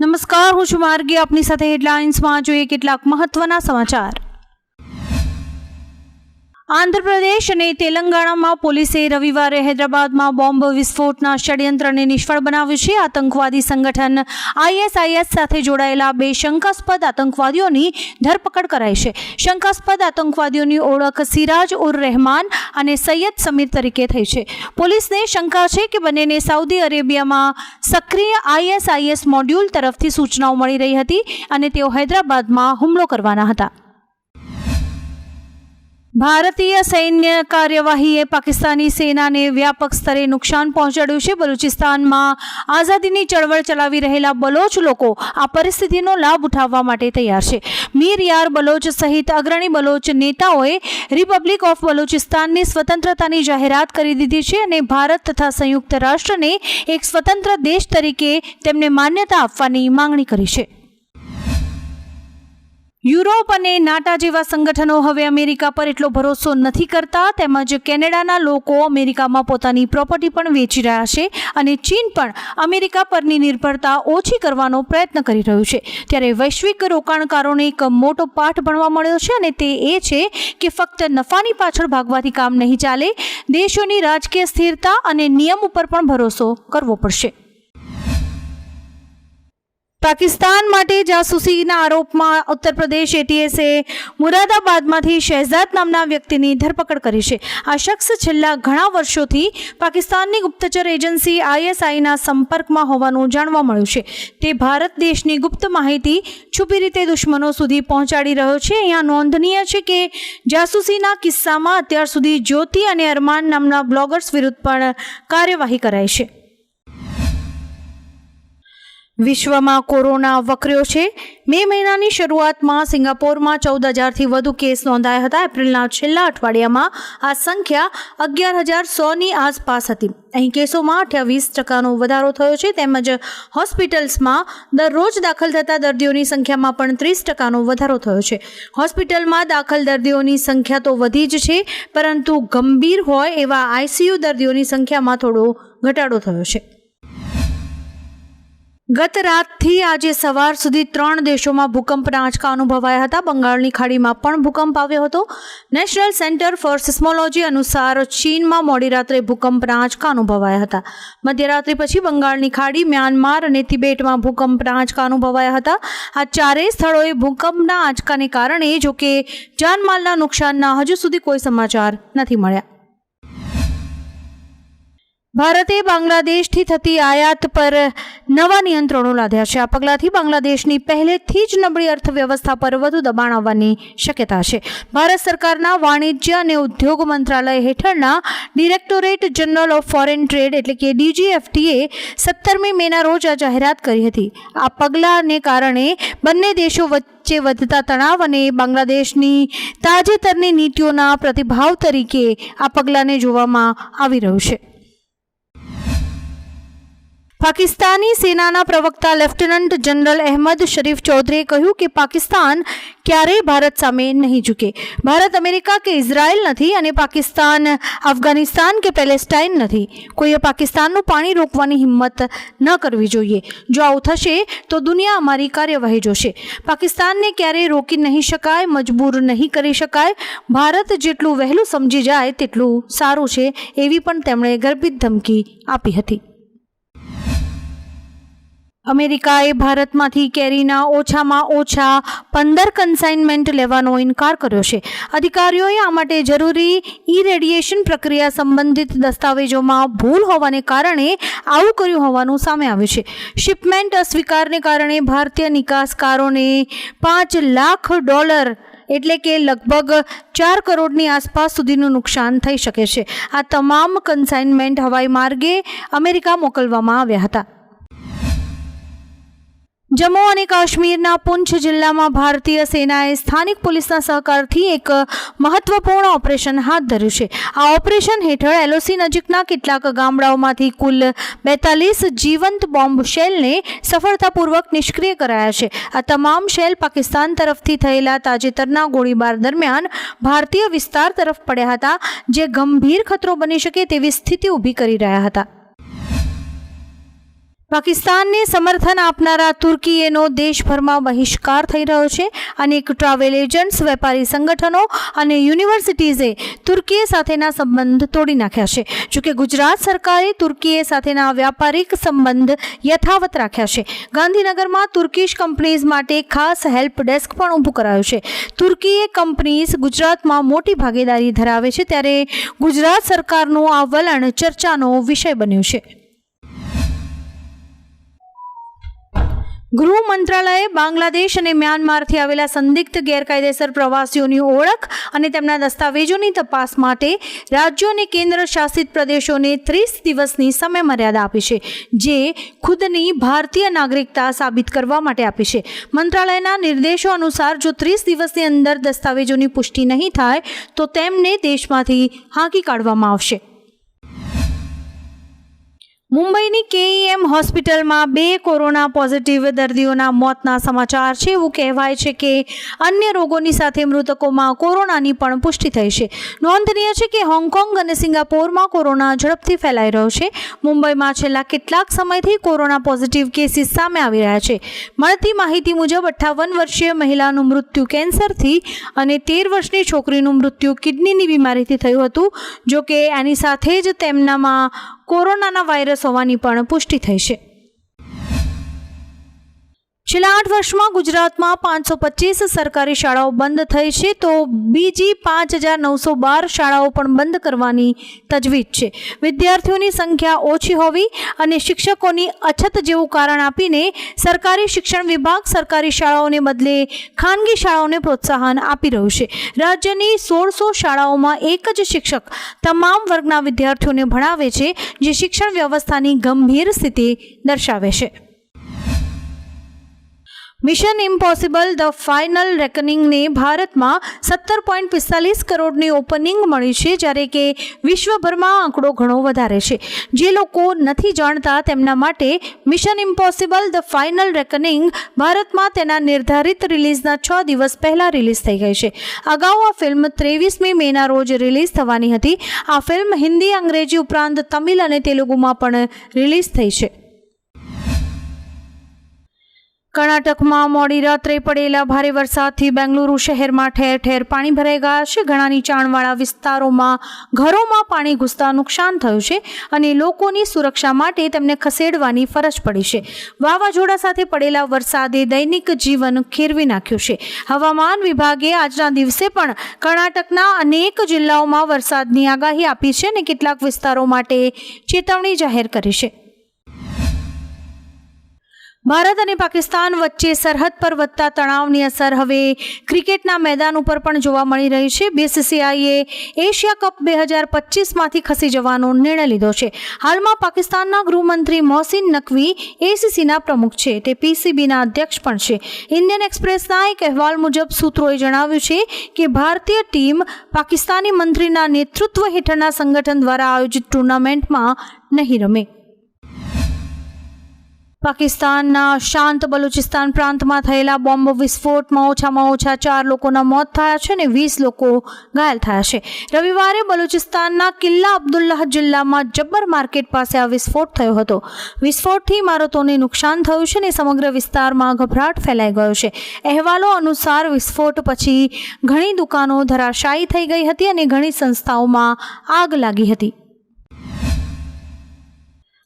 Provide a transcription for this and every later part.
નમસ્કાર, હું છું માર્ગી. આપની સાથે હેડલાઇન્સમાં જોઈએ કેટલાક મહત્વના સમાચાર. આંધ્રપ્રદેશ અને તેલંગાણામાં પોલીસે રવિવારે હૈદરાબાદમાં બોમ્બ વિસ્ફોટના ષડયંત્રને નિષ્ફળ બનાવ્યું છે. આતંકવાદી સંગઠન ISIS સાથે જોડાયેલા 2 શંકાસ્પદ આતંકવાદીઓની ધરપકડ કરાઈ છે. શંકાસ્પદ આતંકવાદીઓની ઓળખ સિરાજ ઉર રહેમાન અને સૈયદ સમીર તરીકે થઈ છે. પોલીસને શંકા છે કે બંનેને સાઉદી અરેબિયામાં સક્રિય ISIS મોડ્યુલ તરફથી સૂચનાઓ મળી રહી હતી અને તેઓ હૈદરાબાદમાં હુમલો કરવાના હતા. ભારતીય સૈન્ય કાર્યવાહીએ પાકિસ્તાની સેનાને વ્યાપક સ્તરે નુકસાન પહોંચાડ્યું છે. બલુચિસ્તાનમાં આઝાદીની ચળવળ ચલાવી રહેલા બલોચ લોકો આ પરિસ્થિતિનો લાભ ઉઠાવવા માટે તૈયાર છે. મીર યાર બલોચ સહિત અગ્રણી બલોચ નેતાઓએ રિપબ્લિક ઓફ બલુચિસ્તાનની સ્વતંત્રતાની જાહેરાત કરી દીધી છે અને ભારત તથા સંયુક્ત રાષ્ટ્રને એક સ્વતંત્ર દેશ તરીકે તેમને માન્યતા આપવાની માંગણી કરી છે. યુરોપ અને નાટા જેવા સંગઠનો હવે અમેરિકા પર એટલો ભરોસો નથી કરતા, તેમજ કેનેડાના લોકો અમેરિકામાં પોતાની પ્રોપર્ટી પણ વેચી રહ્યા છે અને ચીન પણ અમેરિકા પરની નિર્ભરતા ઓછી કરવાનો પ્રયત્ન કરી રહ્યું છે. ત્યારે વૈશ્વિક રોકાણકારોને એક મોટો પાઠ ભણવા મળ્યો છે અને તે એ છે કે ફક્ત નફાની પાછળ ભાગવાથી કામ નહીં ચાલે. દેશોની રાજકીય સ્થિરતા અને નિયમ ઉપર પણ ભરોસો કરવો પડશે. પાકિસ્તાન માટે જાસૂસીના આરોપમાં ઉત્તર પ્રદેશ ATSએ મુરાદાબાદમાંથી શહેજાદ નામના વ્યક્તિની ધરપકડ કરી છે. આ શખ્સ છેલ્લા ઘણા વર્ષોથી પાકિસ્તાનની ગુપ્તચર એજન્સી ISIના સંપર્કમાં હોવાનું જાણવા મળ્યું છે. તે ભારત દેશની ગુપ્ત માહિતી છુપી રીતે દુશ્મનો સુધી પહોંચાડી રહ્યો છે. અહીંયા નોંધનીય છે કે જાસૂસીના કિસ્સામાં અત્યાર સુધી જ્યોતિ અને અરમાન નામના બ્લોગર્સ વિરુદ્ધ પણ કાર્યવાહી કરાઈ છે. વિશ્વમાં કોરોના વકર્યો છે. મે મહિનાની શરૂઆતમાં સિંગાપોરમાં 14,000થી વધુ કેસ નોંધાયા હતા. એપ્રિલના છેલ્લા અઠવાડિયામાં આ સંખ્યા 11,100ની આસપાસ હતી. અહીં કેસોમાં 28% વધારો થયો છે. તેમજ હોસ્પિટલ્સમાં દરરોજ દાખલ થતા દર્દીઓની સંખ્યામાં પણ 30% વધારો થયો છે. હોસ્પિટલમાં દાખલ દર્દીઓની સંખ્યા તો વધી જ છે, પરંતુ ગંભીર હોય એવા ICU દર્દીઓની સંખ્યામાં થોડો ઘટાડો થયો છે. ગત રાતથી આજે સવાર સુધી 3 દેશોમાં ભૂકંપના આંચકા અનુભવાયા હતા. બંગાળની ખાડીમાં પણ ભૂકંપ આવ્યો હતો. નેશનલ સેન્ટર ફોર સિસ્મોલોજી અનુસાર ચીનમાં મોડી રાત્રે ભૂકંપના આંચકા અનુભવાયા હતા. મધ્યરાત્રિ પછી બંગાળની ખાડી, મ્યાનમાર અને તિબેટમાં ભૂકંપના આંચકા અનુભવાયા હતા. આ 4 સ્થળોએ ભૂકંપના આંચકાને કારણે જોકે જાનમાલના નુકસાનના હજુ સુધી કોઈ સમાચાર નથી મળ્યા. ભારતે બાંગ્લાદેશથી થતી આયાત પર નવા નિયંત્રણો લાદ્યા છે. આ પગલાંથી બાંગ્લાદેશની પહેલેથી જ નબળી અર્થવ્યવસ્થા પર વધુ દબાણ આવવાની શક્યતા છે. ભારત સરકારના વાણિજ્ય અને ઉદ્યોગ મંત્રાલય હેઠળના directorate general of foreign trade એટલે કે DGFTએ 17મી મેના રોજ આ જાહેરાત કરી હતી. આ પગલાંને કારણે બંને દેશો વચ્ચે વધતા તણાવ અને બાંગ્લાદેશની તાજેતરની નીતિઓના પ્રતિભાવ તરીકે આ પગલાંને જોવામાં આવી રહ્યું છે. પાકિસ્તાની સેનાના પ્રવક્તા લેફ્ટનન્ટ જનરલ અહેમદ શરીફ ચૌધરીએ કહ્યું કે પાકિસ્તાન ક્યારેય ભારત સામે નહીં ઝૂકે. ભારત અમેરિકા કે ઇઝરાયલ નથી અને પાકિસ્તાન અફઘાનિસ્તાન કે પેલેસ્ટાઇન નથી. કોઈએ પાકિસ્તાનનું પાણી રોકવાની હિંમત ન કરવી જોઈએ. જો આવું થશે તો દુનિયા અમારી કાર્યવાહી જોશે. પાકિસ્તાનને ક્યારેય રોકી નહીં શકાય, મજબૂર નહીં કરી શકાય. ભારત જેટલું વહેલું સમજી જાય તેટલું સારું છે, એવી પણ તેમણે ગર્ભિત ધમકી આપી હતી. અમેરિકાએ ભારતમાંથી કેરીના ઓછામાં ઓછા 15 કન્સાઇનમેન્ટ લેવાનો ઇનકાર કર્યો છે. અધિકારીઓએ આ માટે જરૂરી ઇરેડિયેશન પ્રક્રિયા સંબંધિત દસ્તાવેજોમાં ભૂલ હોવાને કારણે આવું કર્યું હોવાનું સામે આવ્યું છે. શિપમેન્ટ અસ્વીકારને કારણે ભારતીય નિકાસકારોને $5 લાખ એટલે કે લગભગ 4 કરોડની આસપાસ સુધીનું નુકસાન થઈ શકે છે. આ તમામ કન્સાઇનમેન્ટ હવાઈ માર્ગે અમેરિકા મોકલવામાં આવ્યા હતા. જમ્મુ અને કાશ્મીરના પુંછ જિલ્લામાં ભારતીય સેનાએ સ્થાનિક પોલીસના સહકારથી એક મહત્વપૂર્ણ ઓપરેશન હાથ ધર્યું છે. આ ઓપરેશન હેઠળ LOC નજીકના કેટલાક ગામડાઓમાંથી કુલ 42 જીવંત બોમ્બ શેલને સફળતાપૂર્વક નિષ્ક્રિય કરાયા છે. આ તમામ શેલ પાકિસ્તાન તરફથી થયેલા તાજેતરના ગોળીબાર દરમિયાન ભારતીય વિસ્તાર તરફ પડ્યા હતા, જે ગંભીર ખતરો બની શકે તેવી સ્થિતિ ઊભી કરી રહ્યા હતા. પાકિસ્તાનને સમર્થન આપનારા તુર્કીનો દેશભરમાં બહિષ્કાર થઈ રહ્યો છે. અનેક ટ્રાવેલ એજન્ટ્સ, વેપારી સંગઠનો અને યુનિવર્સિટીઝે તુર્કી સાથેના સંબંધ તોડી નાખ્યા છે. જોકે ગુજરાત સરકારે તુર્કી સાથેના વ્યાપારિક સંબંધ યથાવત રાખ્યા છે. ગાંધીનગરમાં તુર્કીશ કંપનીઝ માટે ખાસ હેલ્પ ડેસ્ક પણ ઊભું કરાયું છે. તુર્કીએ કંપનીઝ ગુજરાતમાં મોટી ભાગીદારી ધરાવે છે, ત્યારે ગુજરાત સરકારનું આ વલણ ચર્ચાનો વિષય બન્યું છે. ગૃહ મંત્રાલયે બાંગ્લાદેશ અને મ્યાનમારથી આવેલા સંદિગ્ધ ગેરકાયદેસર પ્રવાસીઓની ઓળખ અને તેમના દસ્તાવેજોની તપાસ માટે રાજ્યો અને કેન્દ્ર શાસિત પ્રદેશોને 30 દિવસની સમયમર્યાદા આપી છે, જે ખુદની ભારતીય નાગરિકતા સાબિત કરવા માટે આપી છે. મંત્રાલયના નિર્દેશો અનુસાર જો 30 દિવસની અંદર દસ્તાવેજોની પુષ્ટિ નહીં થાય તો તેમને દેશમાંથી હાંકી કાઢવામાં આવશે. મુંબઈની KEM હોસ્પિટલમાં 2 કોરોના પોઝિટિવ દર્દીઓના મોતના સમાચાર છે. એવું કહેવાય છે કે અન્ય રોગોની સાથે મૃતકોમાં કોરોનાની પણ પુષ્ટિ થઈ છે. નોંધનીય છે કે હોંગકોંગ અને સિંગાપોરમાં કોરોના ઝડપથી ફેલાઈ રહ્યો છે. મુંબઈમાં છેલ્લા કેટલાક સમયથી કોરોના પોઝિટિવ કેસીસ સામે આવી રહ્યા છે. મળતી માહિતી મુજબ 58 વર્ષીય મહિલાનું મૃત્યુ કેન્સરથી અને 13 વર્ષની છોકરીનું મૃત્યુ કિડનીની બીમારીથી થયું હતું. જોકે આની સાથે જ તેમનામાં કોરોનાના વાયરસ હોવાની પણ પુષ્ટિ થઈ છે. છેલ્લા 8 વર્ષમાં ગુજરાતમાં 525 સરકારી શાળાઓ બંધ થઈ છે, તો બીજી 5912 શાળાઓ પણ બંધ કરવાની તજવીજ છે. વિદ્યાર્થીઓની સંખ્યા ઓછી હોવી અને શિક્ષકોની અછત જેવું કારણ આપીને સરકારી શિક્ષણ વિભાગ સરકારી શાળાઓને બદલે ખાનગી શાળાઓને પ્રોત્સાહન આપી રહ્યું છે. રાજ્યની 1600 શાળાઓમાં એક જ શિક્ષક તમામ વર્ગના વિદ્યાર્થીઓને ભણાવે છે, જે શિક્ષણ વ્યવસ્થાની ગંભીર સ્થિતિ દર્શાવે છે. મિશન ઇમ્પોસિબલ ધ ફાઇનલ રેકનિંગને ભારતમાં 17.45 કરોડની ઓપનિંગ મળી છે, જ્યારે કે વિશ્વભરમાં આંકડો ઘણો વધારે છે. જે લોકો નથી જાણતા તેમના માટે મિશન ઇમ્પોસિબલ ધ ફાઇનલ રેકનિંગ ભારતમાં તેના નિર્ધારિત રિલીઝના 6 દિવસ પહેલાં રિલીઝ થઈ ગઈ છે. અગાઉ આ ફિલ્મ 23મી મેના રોજ રિલીઝ થવાની હતી. આ ફિલ્મ હિન્દી, અંગ્રેજી ઉપરાંત તમિલ અને તેલુગુમાં પણ રિલીઝ થઈ છે. કર્ણાટકમાં મોડી રાત્રે પડેલા ભારે વરસાદથી બેંગલુરુ શહેરમાં ઠેર ઠેર પાણી ભરાઈ ગયા છે. ઘણા નીચાણવાળા વિસ્તારોમાં ઘરોમાં પાણી ઘૂસતા નુકસાન થયું છે અને લોકોની સુરક્ષા માટે તેમને ખસેડવાની ફરજ પડી છે. વાવાઝોડા સાથે પડેલા વરસાદે દૈનિક જીવન ખેરવી નાખ્યું છે. હવામાન વિભાગે આજના દિવસે પણ કર્ણાટકના અનેક જિલ્લાઓમાં વરસાદની આગાહી આપી છે અને કેટલાક વિસ્તારો માટે ચેતવણી જાહેર કરી છે. ભારત અને પાકિસ્તાન વચ્ચે સરહદ પર વધતા તણાવની અસર હવે ક્રિકેટના મેદાન ઉપર પણ જોવા મળી રહી છે. BCCIએ એશિયા કપ 2025માંથી ખસી જવાનો નિર્ણય લીધો છે. હાલમાં પાકિસ્તાનના ગૃહમંત્રી મોહસિન નકવી ACCના પ્રમુખ છે. તે PCBના અધ્યક્ષ પણ છે. ઇન્ડિયન એક્સપ્રેસના એક અહેવાલ મુજબ સૂત્રોએ જણાવ્યું છે કે ભારતીય ટીમ પાકિસ્તાની મંત્રીના નેતૃત્વ હેઠળના સંગઠન દ્વારા આયોજિત ટુર્નામેન્ટમાં નહીં રમે. પાકિસ્તાનના શાંત બલુચિસ્તાન પ્રાંતમાં થયેલા બોમ્બ વિસ્ફોટમાં ઓછામાં ઓછા 4 લોકોના મોત થયા છે અને 20 લોકો ઘાયલ થયા છે. રવિવારે બલુચિસ્તાનના કિલ્લા અબ્દુલ્લાહ જિલ્લામાં જબ્બર માર્કેટ પાસે આ વિસ્ફોટ થયો હતો. વિસ્ફોટથી ઇમારતોને નુકસાન થયું છે અને સમગ્ર વિસ્તારમાં ગભરાટ ફેલાઈ ગયો છે. અહેવાલો અનુસાર વિસ્ફોટ પછી ઘણી દુકાનો ધરાશાયી થઈ ગઈ હતી અને ઘણી સંસ્થાઓમાં આગ લાગી હતી.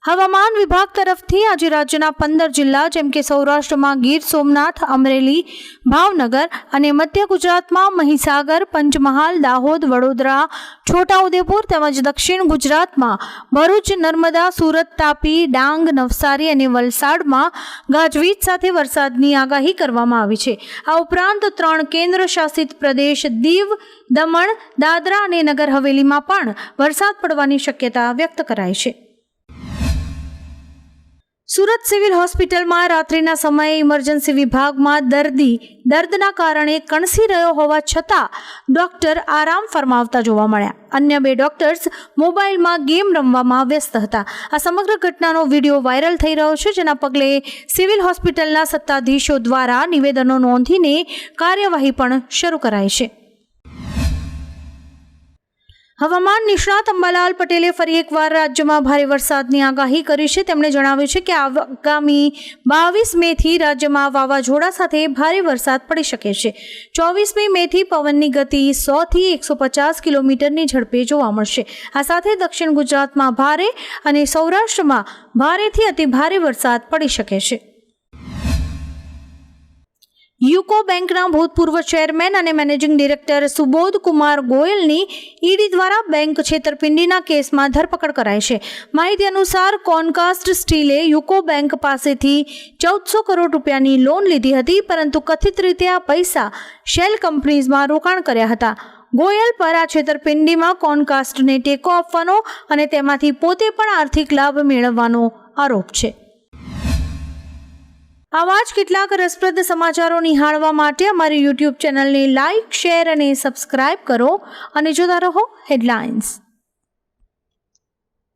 હવામાન વિભાગ તરફથી આજે રાજ્યના 15 જિલ્લા જેમ કે સૌરાષ્ટ્રમાં ગીર સોમનાથ, અમરેલી, ભાવનગર અને મધ્ય ગુજરાતમાં મહીસાગર, પંચમહાલ, દાહોદ, વડોદરા, છોટાઉદેપુર તેમજ દક્ષિણ ગુજરાતમાં ભરૂચ, નર્મદા, સુરત, તાપી, ડાંગ, નવસારી અને વલસાડમાં ગાજવીજ સાથે વરસાદની આગાહી કરવામાં આવી છે. આ ઉપરાંત 3 કેન્દ્ર શાસિત પ્રદેશ દીવ, દમણ, દાદરા અને નગર હવેલીમાં પણ વરસાદ પડવાની શક્યતા વ્યક્ત કરાઈ છે. સુરત સિવિલ હોસ્પિટલમાં રાત્રિના સમયે ઇમરજન્સી વિભાગમાં દર્દના કારણે કણસી રહ્યો હોવા છતાં ડોક્ટર આરામ ફરમાવતા જોવા મળ્યા. અન્ય 2 ડોક્ટર્સ મોબાઈલમાં ગેમ રમવામાં વ્યસ્ત હતા. આ સમગ્ર ઘટનાનો વિડીયો વાયરલ થઈ રહ્યો છે, જેના પગલે સિવિલ હોસ્પિટલના સત્તાધીશો દ્વારા નિવેદનો નોંધીને કાર્યવાહી પણ શરૂ કરાઈ છે. હવામાન નિષ્ણાત અંબાલાલ પટેલે ફરી એકવાર રાજ્યમાં ભારે વરસાદની આગાહી કરી છે. તેમણે જણાવ્યું છે કે આગામી 22 મેથી રાજ્યમાં વાવાઝોડા સાથે ભારે વરસાદ પડી શકે છે. 24મી મેથી પવનની ગતિ 100 થી 150 કિલોમીટરની ઝડપે જોવા મળશે. આ સાથે દક્ષિણ ગુજરાતમાં ભારે અને સૌરાષ્ટ્રમાં ભારેથી અતિભારે વરસાદ પડી શકે છે. યુકો બેંકના ભૂતપૂર્વ ચેરમેન અને મેનેજિંગ ડિરેક્ટર સુબોધ કુમાર ગોયલની ઈડી દ્વારા બેંક છેતરપિંડીના કેસમાં ધરપકડ કરાઈ છે. માહિતી અનુસાર કોનકાસ્ટ સ્ટીલે યુકો બેંક પાસેથી 1400 કરોડ રૂપિયાની લોન લીધી હતી, પરંતુ કથિત રીતે આ પૈસા શેલ કંપનીઝમાં રોકાણ કર્યા હતા. ગોયલ પર આ છેતરપિંડીમાં કોનકાસ્ટને ટેકો આપવાનો અને તેમાંથી પોતે પણ આર્થિક લાભ મેળવવાનો આરોપ છે. આવા જ કેટલાક રસપ્રદ સમાચારો નિહાળવા માટે અમારી યુટ્યુબ ચેનલને લાઇક, શેર અને સબસ્ક્રાઇબ કરો અને જોતા રહો હેડલાઇન્સ.